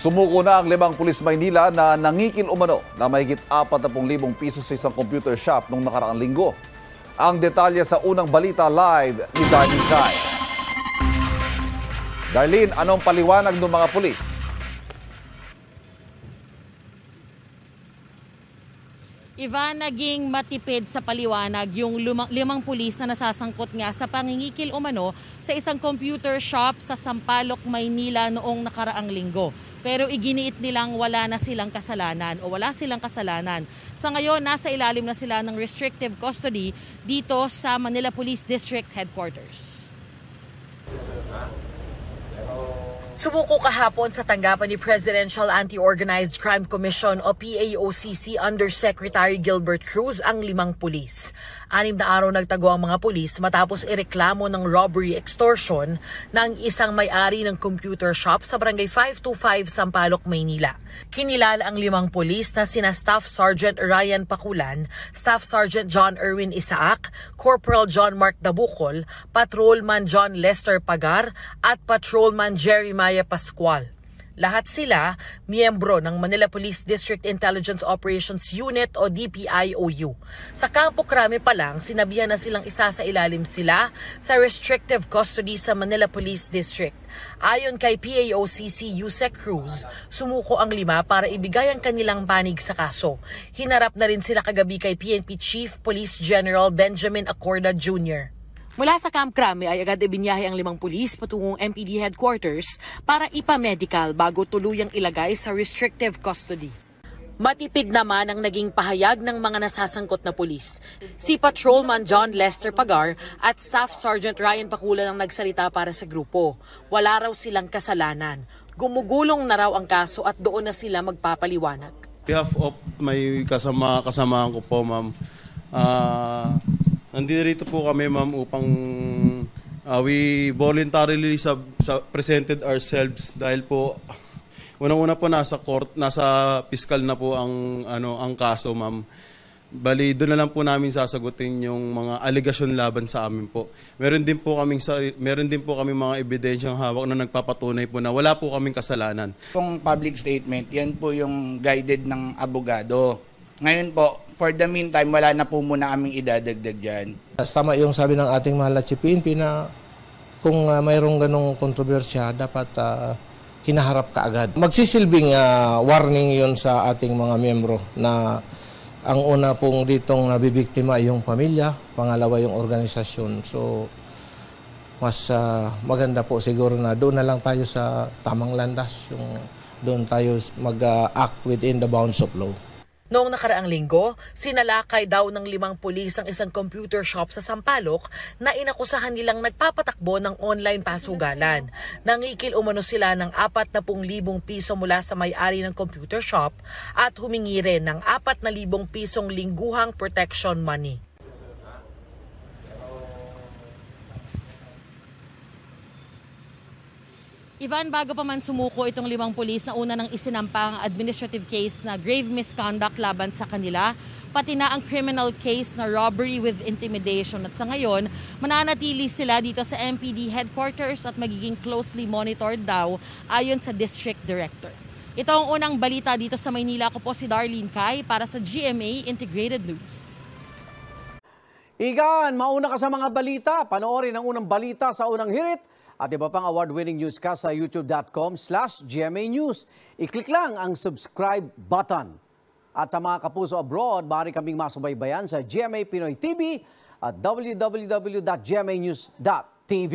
Sumuko na ang 5 pulis Maynila na nangikil umano na mahigit 40,000 piso sa isang computer shop noong nakaraang linggo. Ang detalye sa unang balita live ni Darlene Kai. Darlene, anong paliwanag ng mga pulis? Ivan, naging matipid sa paliwanag yung limang pulis na nasasangkot nga sa pangingikil umano sa isang computer shop sa Sampaloc, Maynila noong nakaraang linggo. Pero iginiit nilang wala silang kasalanan. Sa ngayon, nasa ilalim na sila ng restrictive custody dito sa Manila Police District Headquarters. Sumuko kahapon sa tanggapan ni Presidential Anti-Organized Crime Commission o PAOCC Undersecretary Gilbert Cruz ang 5 pulis. 6 na araw nagtago ang mga pulis matapos ireklamo ng robbery extortion ng isang may-ari ng computer shop sa Barangay 525 Sampaloc, Maynila. Kinilala ang 5 pulis na sina Staff Sergeant Ryan Paculan, Staff Sergeant John Erwin Isaac, Corporal John Mark Dabucol, Patrolman John Lester Pagar at Patrolman Jeremiah Pascual. Lahat sila miyembro ng Manila Police District Intelligence Operations Unit o DPIOU. Sa Campo Crame pa lang, sinabihan na silang isa sa ilalim sila sa restrictive custody sa Manila Police District. Ayon kay PAOCC Yusek Cruz, sumuko ang 5 para ibigay ang kanilang panig sa kaso. Hinarap na rin sila kagabi kay PNP Chief Police General Benjamin Acorda Jr. Mula sa Camp Crame ay agad ibinyahe ang 5 pulis patungong MPD headquarters para ipa-medical bago tuluyang ilagay sa restrictive custody. Matipid naman ang naging pahayag ng mga nasasangkot na pulis. Si Patrolman John Lester Pagar at Staff Sergeant Ryan Paculan ang nagsalita para sa grupo. Wala raw silang kasalanan. Gumugulong na raw ang kaso at doon na sila magpapaliwanag. Behalf of may kasamahan ko po, ma'am. Nandito po kami, ma'am, upang we voluntarily presented ourselves dahil po unang-una po nasa court, nasa piskal na po ang kaso, ma'am. Bali, doon na lang po namin sasagutin yung mga aligasyon laban sa amin po. Meron din po kami mga ebidensyang hawak na nagpapatunay po na wala po kaming kasalanan. Kung public statement, yan po yung guided ng abogado. Ngayon po, for the meantime, wala na po muna aming idadagdag dyan. Tama yung sabi ng ating mahal na PNP na kung mayroong ganong kontrobersya, dapat hinaharap ka agad. Magsisilbing warning yon sa ating mga miyembro na ang una pong ditong nabibiktima yung pamilya, pangalawa yung organisasyon. So, mas maganda po siguro na doon na lang tayo sa tamang landas, yung doon tayo mag-act within the bounds of law. Noong nakaraang linggo, sinalakay daw ng 5 pulis ang isang computer shop sa Sampaloc na inakusahan nilang nagpapatakbo ng online pasugalan. Nangikil umano sila ng 40,000 piso mula sa may-ari ng computer shop at humingi rin ng 4,000 pisong lingguhang protection money. Ivan, bago pa man sumuko itong 5 pulis na una nang isinampang administrative case na grave misconduct laban sa kanila, pati na ang criminal case na robbery with intimidation. At sa ngayon, mananatili sila dito sa MPD headquarters at magiging closely monitored daw ayon sa district director. Ito ang unang balita dito sa Maynila. Ako po si Darlene Kai para sa GMA Integrated News. Igan, mauna ka sa mga balita. Panoorin ang unang balita sa unang hirit at iba pang award-winning newscast sa youtube.com/GMA News. I-click lang ang subscribe button. At sa mga kapuso abroad, maaari kaming masubaybayan sa GMA Pinoy TV at www.gmanews.tv.